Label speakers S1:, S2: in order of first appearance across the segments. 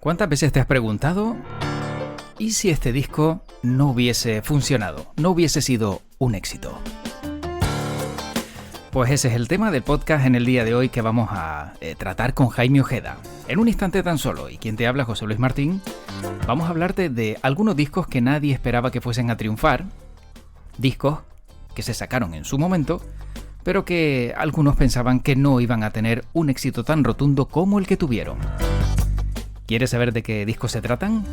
S1: ¿Cuántas veces te has preguntado, ¿y si este disco no hubiese funcionado, no hubiese sido un éxito? Pues ese es el tema del podcast en el día de hoy que vamos a tratar con Jaime Ojeda. En un instante tan solo, y quien te habla, José Luis Martín, vamos a hablarte de algunos discos que nadie esperaba que fuesen a triunfar, discos que se sacaron en su momento, pero que algunos pensaban que no iban a tener un éxito tan rotundo como el que tuvieron. ¿Quieres saber de qué discos se tratan?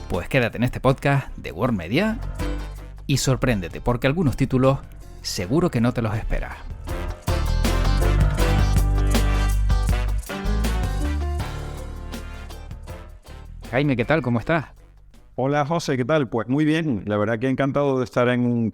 S1: Pues quédate en este podcast de World Media y sorpréndete, porque algunos títulos seguro que no te los esperas. Jaime, ¿qué tal? ¿Cómo estás?
S2: Hola José, ¿qué tal? Pues muy bien, la verdad que encantado de estar en un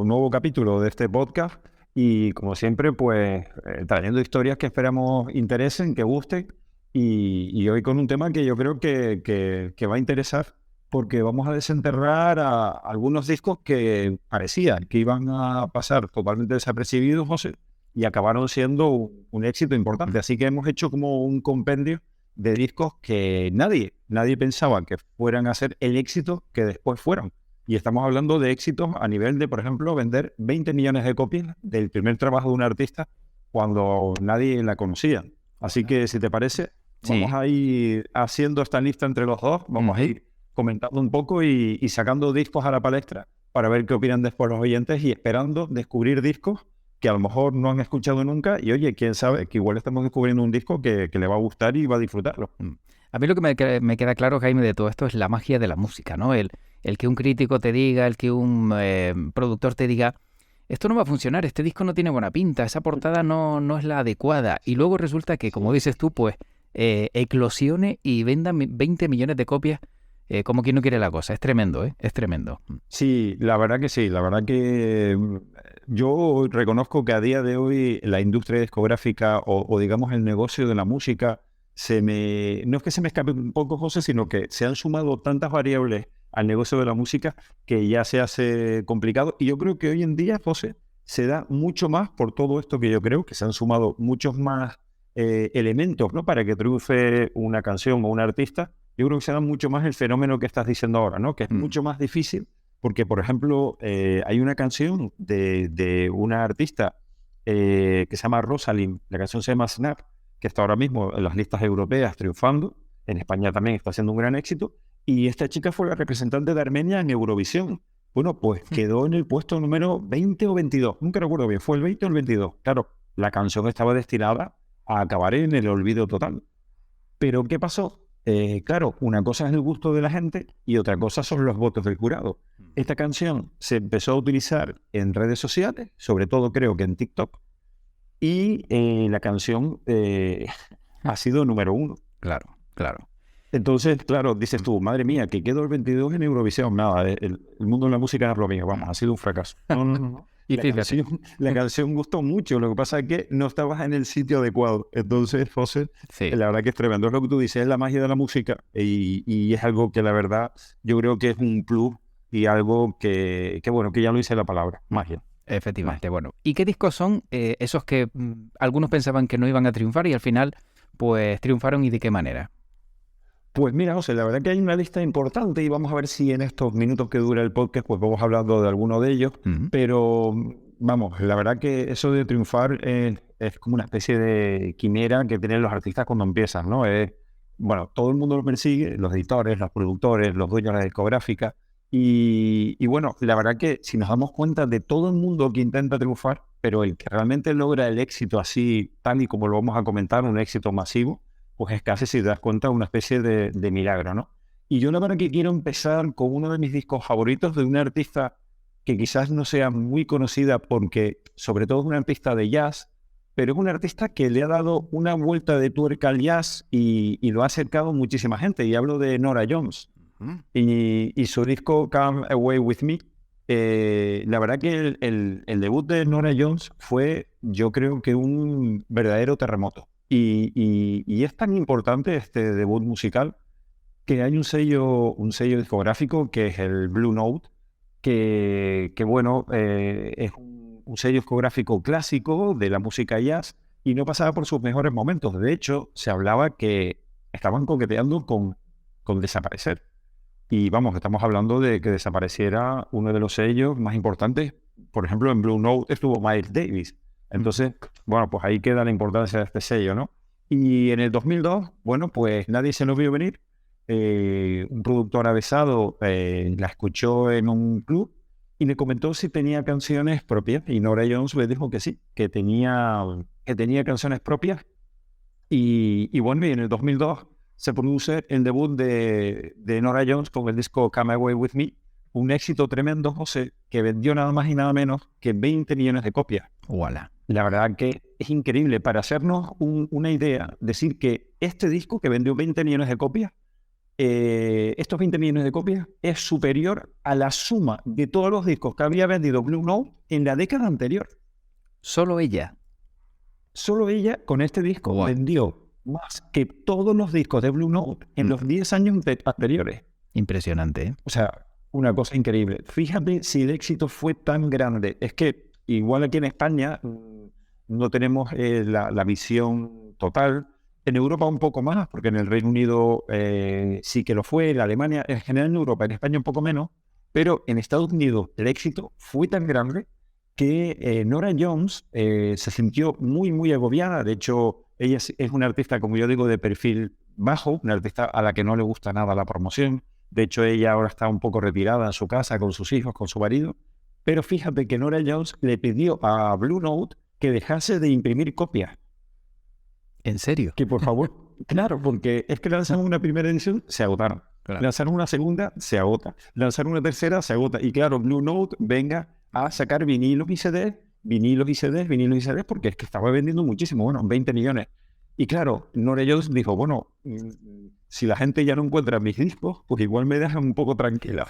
S2: nuevo capítulo de este podcast y como siempre pues trayendo historias que esperamos interesen, que gusten y hoy con un tema que yo creo que va a interesar porque vamos a desenterrar a algunos discos que parecían que iban a pasar totalmente desapercibidos, José, y acabaron siendo un éxito importante. Así que hemos hecho como un compendio de discos que nadie pensaba que fueran a ser el éxito que después fueron. Y estamos hablando de éxitos a nivel de, por ejemplo, vender 20 millones de copias del primer trabajo de un artista cuando nadie la conocía. Así que, si te parece, vamos a ir haciendo esta lista entre los dos, vamos a ir comentando un poco y sacando discos a la palestra para ver qué opinan después los oyentes y esperando descubrir discos que a lo mejor no han escuchado nunca y oye, quién sabe, que igual estamos descubriendo un disco que le va a gustar y va a disfrutarlo.
S1: A mí lo que me queda claro, Jaime, de todo esto es la magia de la música, ¿no? El que un crítico te diga, el que un productor te diga, esto no va a funcionar, este disco no tiene buena pinta, esa portada no es la adecuada. Y luego resulta que, como dices tú, pues eclosione y venda 20 millones de copias como quien no quiere la cosa. Es tremendo, ¿eh? Es tremendo.
S2: Sí, la verdad que sí. La verdad que yo reconozco que a día de hoy la industria discográfica o digamos el negocio de la música no es que se me escape un poco, José, sino que se han sumado tantas variables al negocio de la música que ya se hace complicado. Y yo creo que hoy en día, José, se da mucho más por todo esto que yo creo que se han sumado muchos más elementos, ¿no? Para que triunfe una canción o un artista. Yo creo que se da mucho más el fenómeno que estás diciendo ahora, ¿no? Que es mucho más difícil porque, por ejemplo, hay una canción de una artista que se llama Rosalind, la canción se llama Snap, que está ahora mismo en las listas europeas triunfando, en España también está siendo un gran éxito, y esta chica fue la representante de Armenia en Eurovisión. Bueno, pues quedó en el puesto número 20 o 22, nunca recuerdo bien, fue el 20 o el 22. Claro, la canción estaba destinada a acabar en el olvido total. Pero ¿qué pasó? Claro, una cosa es el gusto de la gente y otra cosa son los votos del jurado. Esta canción se empezó a utilizar en redes sociales, sobre todo creo que en TikTok, y la canción ha sido número 1.
S1: Claro, claro.
S2: Entonces, claro, dices tú, madre mía, que quedó el 22 en Eurovisión. Nada, el mundo de la música no es lo mío, vamos, ha sido un fracaso. No.
S1: Y
S2: La canción gustó mucho, lo que pasa es que no estabas en el sitio adecuado. Entonces, José, la verdad que es tremendo. Es lo que tú dices, es la magia de la música y es algo que la verdad yo creo que es un plus y algo que bueno, que ya lo dice la palabra, magia.
S1: Efectivamente, bueno. ¿Y qué discos son esos que algunos pensaban que no iban a triunfar y al final pues triunfaron y de qué manera?
S2: Pues mira, José, la verdad que hay una lista importante y vamos a ver si en estos minutos que dura el podcast pues vamos hablando de alguno de ellos, pero vamos, la verdad que eso de triunfar es como una especie de quimera que tienen los artistas cuando empiezan, ¿no? Bueno, todo el mundo lo persigue, los editores, los productores, los dueños de la discográfica y bueno, la verdad que si nos damos cuenta de todo el mundo que intenta triunfar, pero el que realmente logra el éxito así, tal y como lo vamos a comentar, un éxito masivo, pues es casi, si te das cuenta, una especie de milagro, ¿no? Y yo la verdad que quiero empezar con uno de mis discos favoritos de una artista que quizás no sea muy conocida porque sobre todo es una artista de jazz, pero es una artista que le ha dado una vuelta de tuerca al jazz y lo ha acercado a muchísima gente. Y hablo de Norah Jones. Y su disco Come Away With Me, la verdad que el debut de Norah Jones fue, yo creo que un verdadero terremoto. Y es tan importante este debut musical que hay un sello discográfico que es el Blue Note, que bueno, es un sello discográfico clásico de la música jazz y no pasaba por sus mejores momentos. De hecho, se hablaba que estaban coqueteando con desaparecer. Y vamos, estamos hablando de que desapareciera uno de los sellos más importantes. Por ejemplo, en Blue Note estuvo Miles Davis. Entonces, bueno, pues ahí queda la importancia de este sello, ¿no? Y en el 2002, bueno, pues nadie se lo vio venir. Un productor avesado la escuchó en un club y le comentó si tenía canciones propias. Y Norah Jones le dijo que sí, que tenía canciones propias. Y bueno, y en el 2002 se produce el debut de Norah Jones con el disco Come Away With Me, un éxito tremendo, José, que vendió nada más y nada menos que 20 millones de copias.
S1: ¡Voilà!
S2: La verdad que es increíble. Para hacernos una idea, decir que este disco que vendió 20 millones de copias, estos 20 millones de copias es superior a la suma de todos los discos que había vendido Blue Note en la década anterior.
S1: Solo ella.
S2: Solo ella con este disco
S1: Wow.
S2: vendió más que todos los discos de Blue Note en los 10 años anteriores.
S1: Impresionante, ¿eh?
S2: O sea, una cosa increíble. Fíjate si el éxito fue tan grande. Es que igual aquí en España no tenemos la visión total. En Europa un poco más, porque en el Reino Unido sí que lo fue, en Alemania, en general en Europa, en España un poco menos, pero en Estados Unidos el éxito fue tan grande que Norah Jones se sintió muy, muy agobiada. De hecho, ella es una artista, como yo digo, de perfil bajo, una artista a la que no le gusta nada la promoción. De hecho, ella ahora está un poco retirada en su casa con sus hijos, con su marido. Pero fíjate que Norah Jones le pidió a Blue Note que dejase de imprimir copias.
S1: ¿En serio?
S2: Que por favor, claro, porque es que lanzaron una primera edición, se agotaron. Claro. Lanzaron una segunda, se agota. Lanzaron una tercera, se agota. Y claro, Blue Note venga a sacar vinilos y CDs, porque es que estaba vendiendo muchísimo, bueno, 20 millones. Y claro, Norah Jones dijo, bueno, si la gente ya no encuentra mis discos, pues igual me dejan un poco tranquila.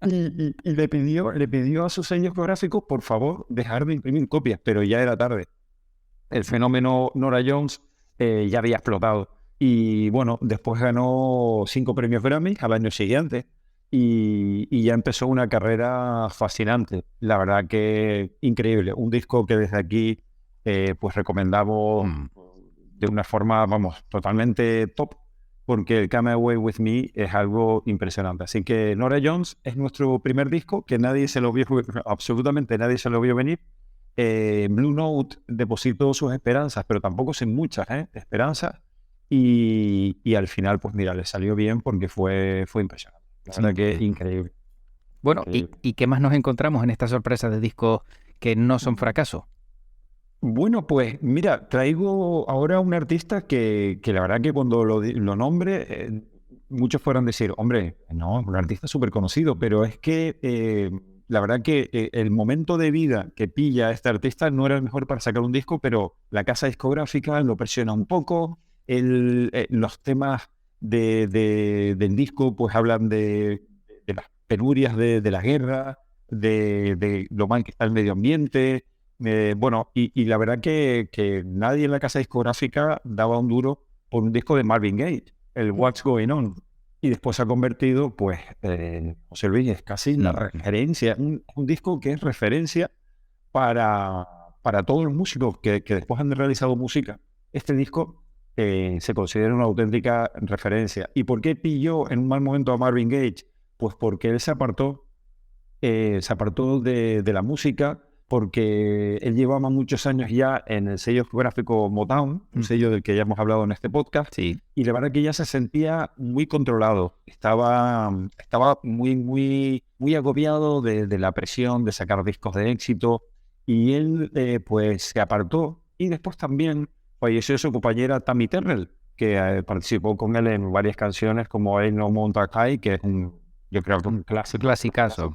S2: y le pidió a sus sellos geográficos, por favor, dejar de imprimir copias, pero ya era tarde. El fenómeno Norah Jones ya había explotado. Y bueno, después ganó 5 premios Grammy al año siguiente y ya empezó una carrera fascinante. La verdad que increíble. Un disco que desde aquí pues recomendamos de una forma, vamos, totalmente top, porque el Come Away With Me es algo impresionante. Así que Norah Jones es nuestro primer disco, que nadie se lo vio, absolutamente nadie se lo vio venir. Blue Note depositó sus esperanzas, pero tampoco sin muchas esperanzas, y al final, pues mira, le salió bien porque fue impresionante. La verdad que es increíble.
S1: Bueno, ¿y qué más nos encontramos en esta sorpresa de discos que no son fracasos?
S2: Bueno, pues mira, traigo ahora un artista que la verdad que cuando lo nombre, muchos fueran decir, hombre, no, un artista súper conocido, pero es que la verdad que el momento de vida que pilla este artista no era el mejor para sacar un disco, pero la casa discográfica lo presiona un poco, los temas del disco pues hablan de las penurias de la guerra, de lo mal que está el medio ambiente. Bueno, y la verdad que nadie en la casa discográfica daba un duro por un disco de Marvin Gaye, el What's Going On. Y después se ha convertido, pues, José Luis, es casi la referencia, un disco que es referencia para todos los músicos que después han realizado música. Este disco se considera una auténtica referencia. ¿Y por qué pilló en un mal momento a Marvin Gaye? Pues porque él se apartó de la música, porque él llevaba muchos años ya en el sello discográfico Motown, un sello del que ya hemos hablado en este podcast,
S1: sí.
S2: Y la verdad que ya se sentía muy controlado, estaba muy, muy, muy agobiado de la presión de sacar discos de éxito, y él pues se apartó, y después también falleció su compañera Tammy Terrell, que participó con él en varias canciones como Ain't No Mountain High, que es yo creo que un
S1: clasicazo.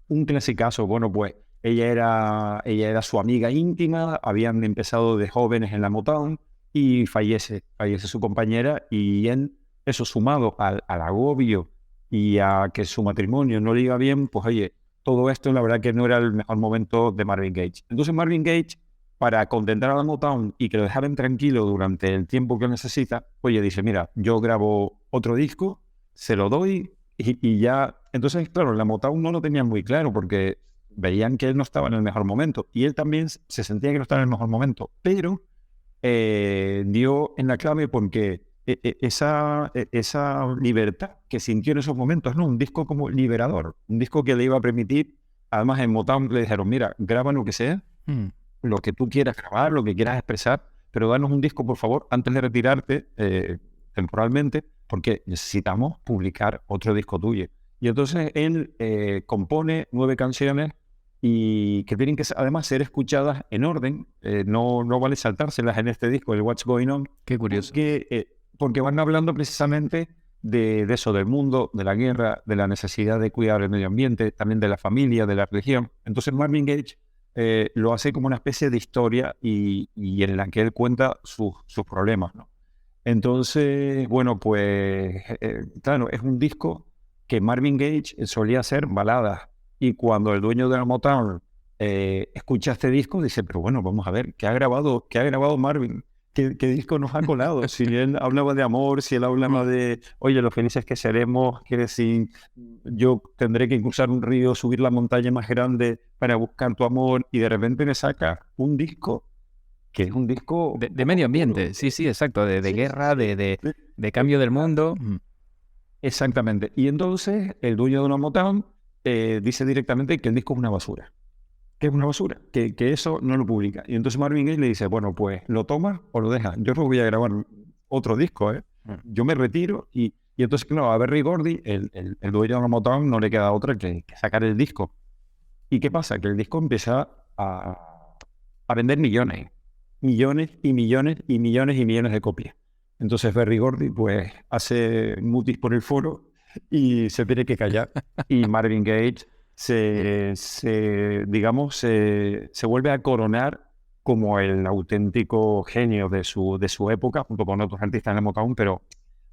S2: Un clasicazo. Bueno, pues ella era su amiga íntima, habían empezado de jóvenes en la Motown y fallece su compañera, y él, eso sumado al agobio y a que su matrimonio no le iba bien, pues oye, todo esto la verdad que no era el mejor momento de Marvin Gaye. Entonces Marvin Gaye, para contentar a la Motown y que lo dejaran tranquilo durante el tiempo que necesita, oye, dice, mira, yo grabo otro disco, se lo doy y ya. Entonces, claro, la Motown no lo tenían muy claro porque veían que él no estaba en el mejor momento y él también se sentía que no estaba en el mejor momento, pero dio en la clave porque esa libertad que sintió en esos momentos, ¿no? Un disco como liberador, un disco que le iba a permitir, además en Motown le dijeron, mira, graba lo que sea, lo que tú quieras grabar, lo que quieras expresar, pero danos un disco, por favor, antes de retirarte temporalmente, porque necesitamos publicar otro disco tuyo. Y entonces él compone 9 canciones y que tienen que además ser escuchadas en orden, no vale saltárselas en este disco, el What's Going On.
S1: Qué curioso.
S2: Porque van hablando precisamente de eso, del mundo, de la guerra, de la necesidad de cuidar el medio ambiente, también de la familia, de la religión. Entonces Marvin Gaye lo hace como una especie de historia y en la que él cuenta sus problemas, ¿no? Entonces, bueno, pues claro, es un disco que Marvin Gaye solía hacer baladas y cuando el dueño de la Motown escucha este disco dice, pero bueno, vamos a ver, ¿qué ha grabado Marvin? ¿Qué disco nos ha colado? Si él hablaba de amor, si él hablaba de, oye, lo felices que seremos, que decir, yo tendré que cruzar un río, subir la montaña más grande para buscar tu amor, y de repente me saca un disco que es un disco
S1: de medio ambiente, sí, exacto, de
S2: sí,
S1: guerra,
S2: sí,
S1: de cambio del mundo.
S2: Exactamente. Y entonces el dueño de una Motown dice directamente que el disco es una basura. Que es una basura, que eso no lo publica. Y entonces Marvin Gaye le dice, bueno, pues lo tomas o lo dejas. Yo no voy a grabar otro disco, ¿eh? Yo me retiro y entonces, claro, a Berry Gordy, el dueño de la Motown, no le queda otra que sacar el disco. ¿Y qué pasa? Que el disco empieza a vender millones y millones y millones y millones de copias. Entonces Berry Gordy pues hace mutis por el foro y se tiene que callar. Y Marvin Gaye digamos, se vuelve a coronar como el auténtico genio de su época, junto con otros artistas en el Motown, pero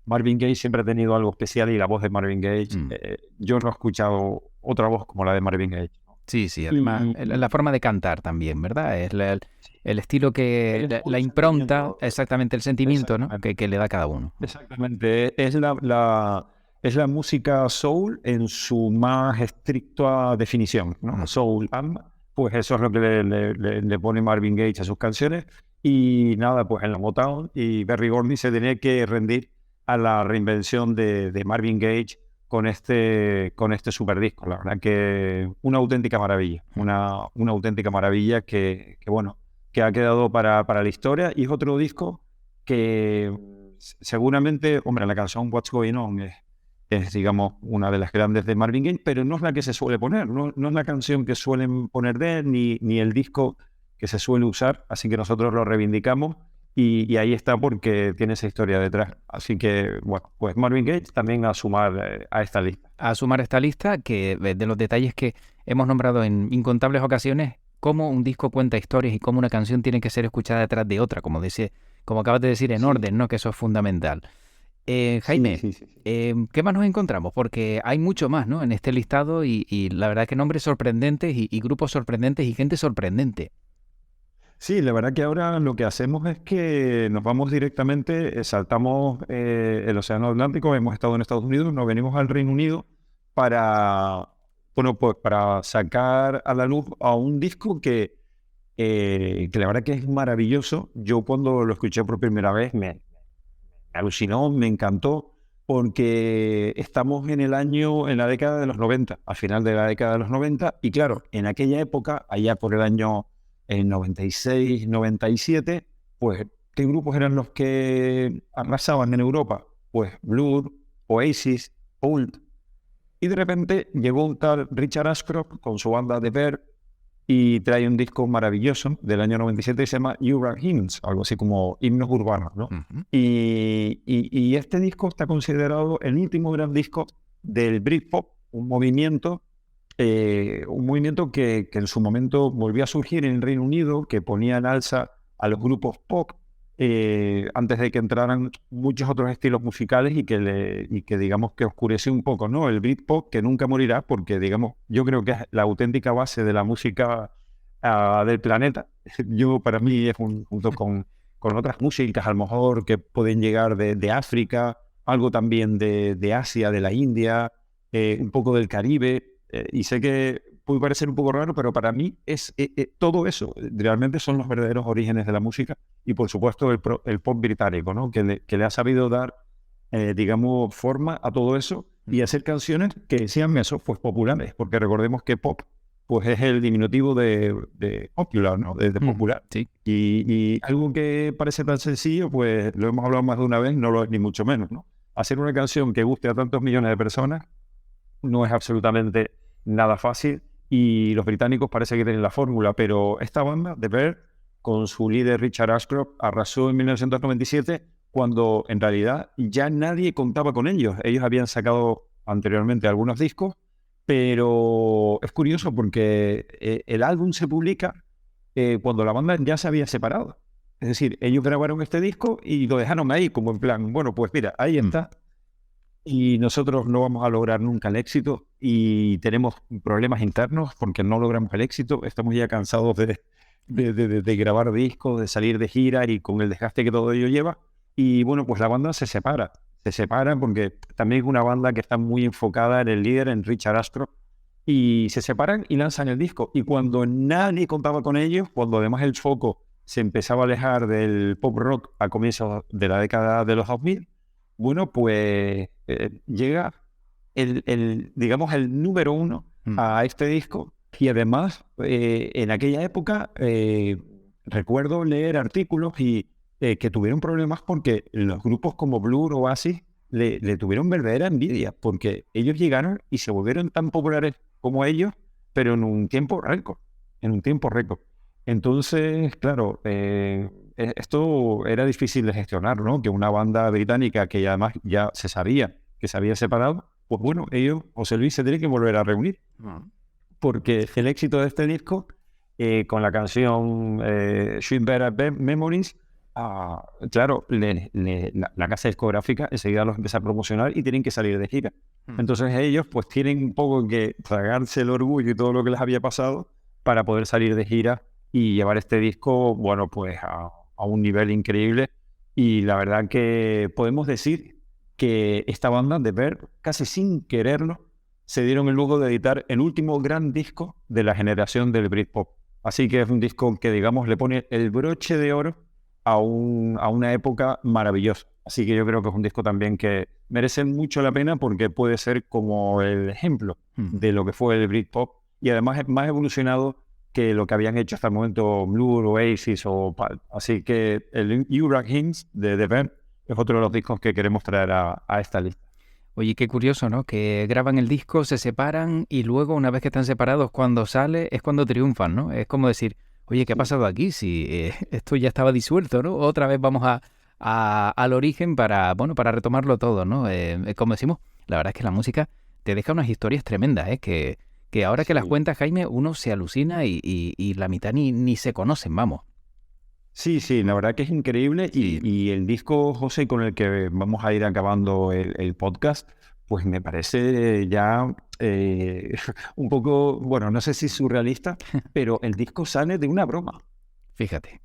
S2: Marvin Gaye siempre ha tenido algo especial y la voz de Marvin Gaye, yo no he escuchado otra voz como la de Marvin Gaye.
S1: Sí, además la forma de cantar también, ¿verdad? Es el estilo que, la impronta, exactamente el sentimiento, ¿no? Que le da cada uno.
S2: Exactamente, es la música soul en su más estricta definición, ¿no? Soul, pues eso es lo que le pone Marvin Gaye a sus canciones. Y nada, pues en la Motown y Berry Gordy se tenía que rendir a la reinvención de Marvin Gaye con este superdisco. La verdad que una auténtica maravilla, una auténtica maravilla que bueno, que ha quedado para la historia, y es otro disco que seguramente, hombre, la canción What's Going On es, digamos, una de las grandes de Marvin Gaye, pero no es la que se suele poner, no es la canción que suelen poner de él, ni el disco que se suele usar, así que nosotros lo reivindicamos. Y ahí está porque tiene esa historia detrás. Así que, bueno, pues Marvin Gaye también a sumar a esta lista.
S1: A sumar a esta lista, que de los detalles que hemos nombrado en incontables ocasiones, cómo un disco cuenta historias y cómo una canción tiene que ser escuchada detrás de otra, como acabas de decir, en orden, ¿no? Que eso es fundamental. Jaime, ¿qué más nos encontramos? Porque hay mucho más, ¿no? En este listado y la verdad que nombres sorprendentes y grupos sorprendentes y gente sorprendente.
S2: Sí, la verdad que ahora lo que hacemos es que nos vamos directamente, saltamos el Océano Atlántico, hemos estado en Estados Unidos, nos venimos al Reino Unido para, bueno, pues para sacar a la luz a un disco que la verdad que es maravilloso. Yo cuando lo escuché por primera vez me alucinó, me encantó, porque estamos en la década de los 90, al final de la década de los 90, y claro, en aquella época, allá por el año 96, 97, pues, ¿qué grupos eran los que arrasaban en Europa? Pues Blur, Oasis, Pulp. Y de repente llegó un tal Richard Ashcroft con su banda The Verve y trae un disco maravilloso del año 97 que se llama Urban Hymns, algo así como himnos urbanos, ¿no? Y este disco está considerado el último gran disco del Britpop, un movimiento que en su momento volvió a surgir en el Reino Unido, que ponía en alza a los grupos pop antes de que entraran muchos otros estilos musicales y que digamos que oscureció un poco, ¿no? El Britpop, que nunca morirá, porque digamos, yo creo que es la auténtica base de la música del planeta. Para mí es junto con otras músicas a lo mejor que pueden llegar de África, algo también de Asia, de la India, un poco del Caribe. Y sé que puede parecer un poco raro, pero para mí es todo eso. Realmente son los verdaderos orígenes de la música y, por supuesto, el pop británico, ¿no? Que le ha sabido dar, digamos, forma a todo eso y hacer canciones que sean eso, pues populares, porque recordemos que pop pues es el diminutivo de popular, ¿no? De popular.
S1: Sí.
S2: Y algo que parece tan sencillo, pues lo hemos hablado más de una vez, no lo es ni mucho menos, ¿no? Hacer una canción que guste a tantos millones de personas no es absolutamente nada fácil y los británicos parece que tienen la fórmula, pero esta banda, The Verve, con su líder Richard Ashcroft, arrasó en 1997 cuando en realidad ya nadie contaba con ellos. Ellos habían sacado anteriormente algunos discos, pero es curioso porque el álbum se publica cuando la banda ya se había separado. Es decir, ellos grabaron este disco y lo dejaron ahí como en plan, bueno, pues mira, ahí está. Y nosotros no vamos a lograr nunca el éxito y tenemos problemas internos porque no logramos el éxito. Estamos ya cansados de grabar discos, de salir de gira y con el desgaste que todo ello lleva. Y bueno, pues la banda se separa. Se separan porque también es una banda que está muy enfocada en el líder, en Richard Ashcroft. Y se separan y lanzan el disco. Y cuando nadie contaba con ellos, cuando además el foco se empezaba a alejar del pop rock a comienzos de la década de los 2000, bueno, pues llega digamos, el número 1 a este disco. Y además, en aquella época, recuerdo leer artículos y que tuvieron problemas porque los grupos como Blur o Oasis le tuvieron verdadera envidia, porque ellos llegaron y se volvieron tan populares como ellos, pero en un tiempo récord. Entonces, claro, esto era difícil de gestionar, ¿no? Que una banda británica que además ya se sabía que se había separado, pues bueno, ellos, José Luis, se tiene que volver a reunir. Porque el éxito de este disco, con la canción Sweet Better Memories, claro, la casa discográfica enseguida los empieza a promocionar y tienen que salir de gira. Entonces ellos pues tienen un poco que tragarse el orgullo y todo lo que les había pasado para poder salir de gira y llevar este disco, bueno, pues a un nivel increíble. Y la verdad que podemos decir que esta banda, The Verve, casi sin quererlo, se dieron el lujo de editar el último gran disco de la generación del Britpop. Así que es un disco que, digamos, le pone el broche de oro a una época maravillosa. Así que yo creo que es un disco también que merece mucho la pena porque puede ser como el ejemplo de lo que fue el Britpop y además es más evolucionado que lo que habían hecho hasta el momento Blur, Oasis o Pulp. Así que el You Hymns de The Verve es otro de los discos que queremos traer a esta lista.
S1: Oye, qué curioso, ¿no? Que graban el disco, se separan y luego, una vez que están separados, cuando sale es cuando triunfan, ¿no? Es como decir, oye, ¿qué ha pasado aquí? Si esto ya estaba disuelto, ¿no? Otra vez vamos al origen para retomarlo todo, ¿no? Como decimos, la verdad es que la música te deja unas historias tremendas, ¿eh? Que ahora que las cuentas, Jaime, uno se alucina y la mitad ni se conocen, vamos.
S2: Sí, la verdad que es increíble y el disco, José, con el que vamos a ir acabando el podcast, pues me parece ya un poco, bueno, no sé si surrealista, pero el disco sale de una broma.
S1: Fíjate.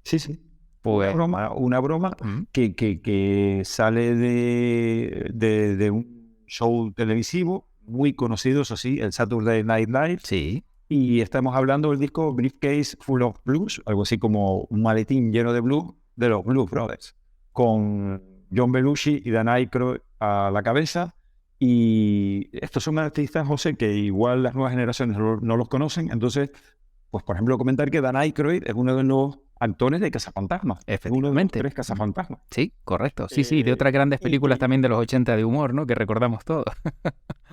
S2: Sí. Pues, una broma que sale de un show televisivo muy conocido, eso sí, el Saturday Night Live.
S1: Sí.
S2: Y estamos hablando del disco Briefcase Full of Blues, algo así como un maletín lleno de blues de los Blues Brothers, con John Belushi y Dan Aykroyd a la cabeza. Y estos son artistas, José, que igual las nuevas generaciones no los conocen. Entonces, pues por ejemplo, comentar que Dan Aykroyd es uno de los actores de Cazafantasmas.
S1: Efectivamente.
S2: Uno de los 3 Cazafantasmas.
S1: Sí, correcto. Sí, de otras grandes películas también de los 80 de humor, ¿no? Que recordamos todos.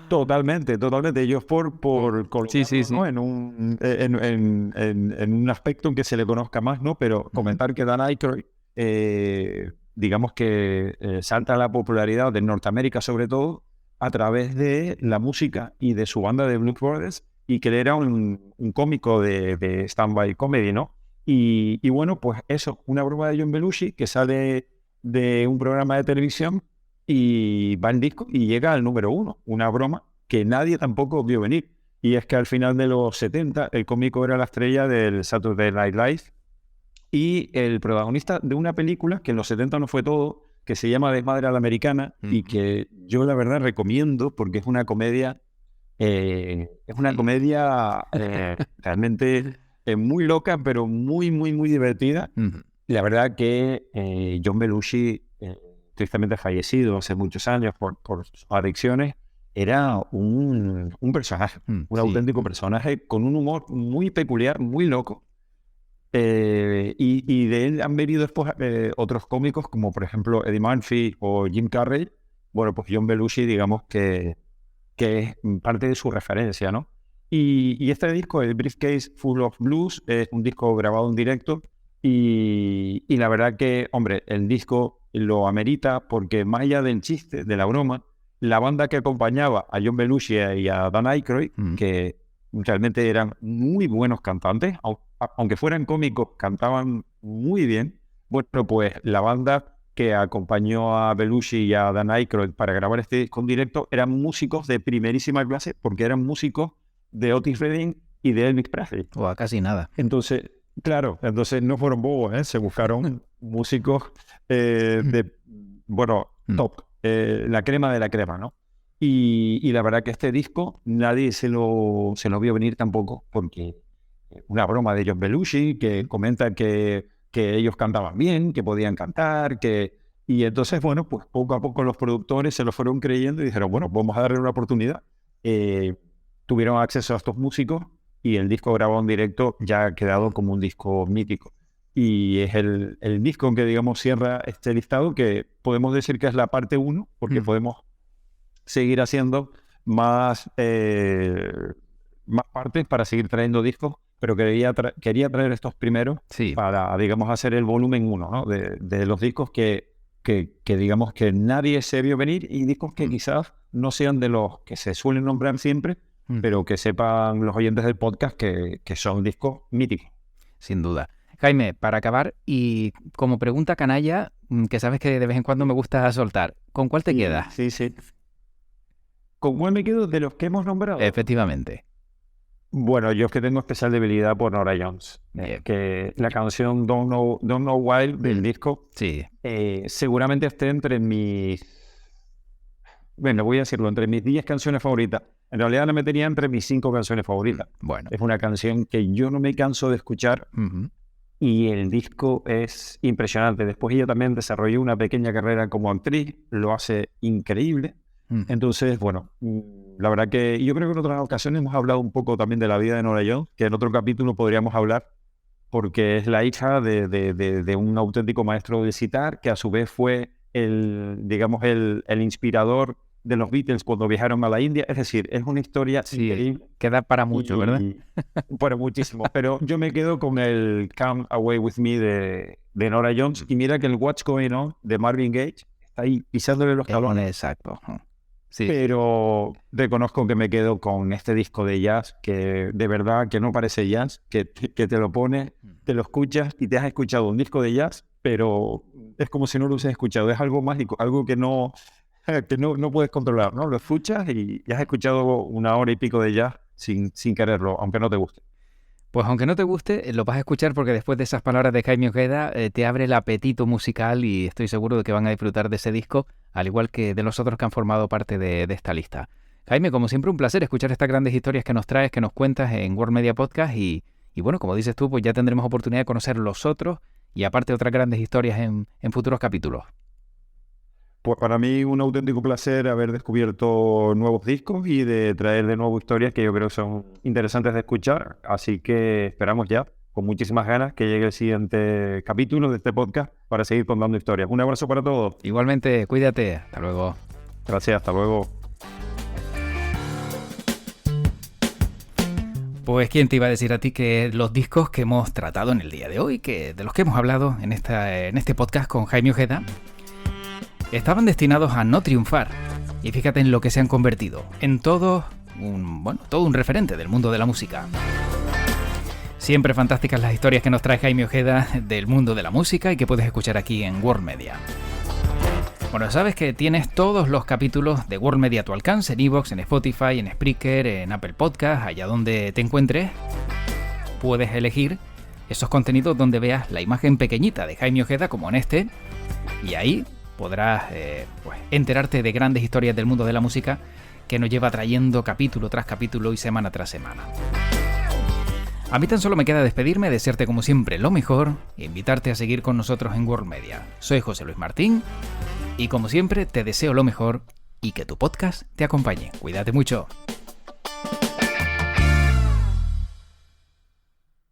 S2: Totalmente. Ellos por colocarlo, ¿no? en un aspecto en que se le conozca más, ¿no? Pero comentar que Dan Aykroyd, digamos que salta a la popularidad de Norteamérica sobre todo a través de la música y de su banda de Blues Brothers y que él era un cómico de stand-by comedy, ¿no? Y bueno, pues eso, una broma de John Belushi que sale de un programa de televisión y va en disco y llega al número 1. Una broma que nadie tampoco vio venir. Y es que al final de los 70 el cómico era la estrella del Saturday Night Live y el protagonista de una película que en los 70 no fue todo, que se llama Desmadre a la Americana y que yo la verdad recomiendo porque es una comedia Es una comedia realmente muy loca, pero muy, muy, muy divertida. La verdad que John Belushi, tristemente fallecido hace muchos años por sus adicciones, era un personaje, un auténtico personaje con un humor muy peculiar, muy loco. Y de él han venido después otros cómicos, como por ejemplo Eddie Murphy o Jim Carrey. Bueno, pues John Belushi, digamos que es parte de su referencia, ¿no? Y este disco, el Briefcase Full of Blues, es un disco grabado en directo y la verdad que, hombre, el disco lo amerita porque más allá del chiste, de la broma, la banda que acompañaba a John Belushi y a Dan Aykroyd, que realmente eran muy buenos cantantes, aunque fueran cómicos, cantaban muy bien. Bueno, pues la banda que acompañó a Belushi y a Dan Aykroyd para grabar este disco en directo eran músicos de primerísima clase, porque eran músicos de Otis Redding y de Elvis Presley.
S1: O casi nada.
S2: Entonces, claro, no fueron bobos, se buscaron músicos top, la crema de la crema, ¿no? Y la verdad que este disco nadie se lo vio venir tampoco, porque una broma de John Belushi que comenta que ellos cantaban bien, que podían cantar, y entonces, bueno, pues poco a poco los productores se lo fueron creyendo y dijeron, bueno, vamos a darle una oportunidad. Tuvieron acceso a estos músicos y el disco grabado en directo ya ha quedado como un disco mítico. Y es el disco que, digamos, cierra este listado, que podemos decir que es la parte 1, porque podemos seguir haciendo más partes para seguir trayendo discos, pero quería traer estos primeros para, digamos, hacer el volumen 1, ¿no? de los discos que digamos que nadie se vio venir y discos que quizás no sean de los que se suelen nombrar siempre, pero que sepan los oyentes del podcast que son discos míticos.
S1: Sin duda. Jaime, para acabar, y como pregunta canalla, que sabes que de vez en cuando me gusta soltar, ¿con cuál te quedas?
S2: Sí. ¿Con cuál me quedo de los que hemos nombrado?
S1: Efectivamente.
S2: Bueno, yo es que tengo especial debilidad por Norah Jones, que la canción Don't Know Why del disco seguramente esté entre mis... Bueno, voy a decirlo, entre mis 10 canciones favoritas. En realidad la metería entre mis 5 canciones favoritas.
S1: Bueno.
S2: Es una canción que yo no me canso de escuchar y el disco es impresionante. Después ella también desarrolló una pequeña carrera como actriz, lo hace increíble. Entonces, bueno, la verdad que yo creo que en otras ocasiones hemos hablado un poco también de la vida de Norah Jones, que en otro capítulo podríamos hablar, porque es la hija de un auténtico maestro de citar, que a su vez fue el inspirador de los Beatles cuando viajaron a la India. Es decir, es una historia increíble.
S1: Queda para mucho, ¿verdad?
S2: Para muchísimo. Pero yo me quedo con el Come Away With Me de Norah Jones. Y mira que el What's Going On de Marvin Gaye está ahí pisándole los talones.
S1: Exacto.
S2: Sí. Pero reconozco que me quedo con este disco de jazz, que de verdad que no parece jazz, que te lo pones, te lo escuchas y te has escuchado un disco de jazz, pero es como si no lo hubieses escuchado. Es algo mágico, algo que no puedes controlar, ¿no? Lo escuchas y has escuchado 1 hora y pico de jazz sin quererlo, aunque no te guste.
S1: Pues aunque no te guste, lo vas a escuchar porque después de esas palabras de Jaime Ojeda te abre el apetito musical y estoy seguro de que van a disfrutar de ese disco, al igual que de los otros que han formado parte de esta lista. Jaime, como siempre, un placer escuchar estas grandes historias que nos traes, que nos cuentas en World Media Podcast y bueno, como dices tú, pues ya tendremos oportunidad de conocer los otros y aparte otras grandes historias en futuros capítulos.
S2: Pues para mí un auténtico placer haber descubierto nuevos discos y de traer de nuevo historias que yo creo son interesantes de escuchar. Así que esperamos ya, con muchísimas ganas, que llegue el siguiente capítulo de este podcast para seguir contando historias. Un abrazo para todos.
S1: Igualmente, cuídate. Hasta luego.
S2: Gracias, hasta luego.
S1: Pues quién te iba a decir a ti que los discos que hemos tratado en el día de hoy, que de los que hemos hablado en este podcast con Jaime Ojeda, estaban destinados a no triunfar. Y fíjate en lo que se han convertido. En todo un referente del mundo de la música. Siempre fantásticas las historias que nos trae Jaime Ojeda del mundo de la música y que puedes escuchar aquí en World Media. Bueno, sabes que tienes todos los capítulos de World Media a tu alcance, en iVoox, en Spotify, en Spreaker, en Apple Podcast, allá donde te encuentres. Puedes elegir esos contenidos donde veas la imagen pequeñita de Jaime Ojeda, como en este, y ahí podrás enterarte de grandes historias del mundo de la música que nos lleva trayendo capítulo tras capítulo y semana tras semana. A mí tan solo me queda despedirme, desearte como siempre lo mejor e invitarte a seguir con nosotros en World Media. Soy José Luis Martín y como siempre te deseo lo mejor y que tu podcast te acompañe. Cuídate mucho.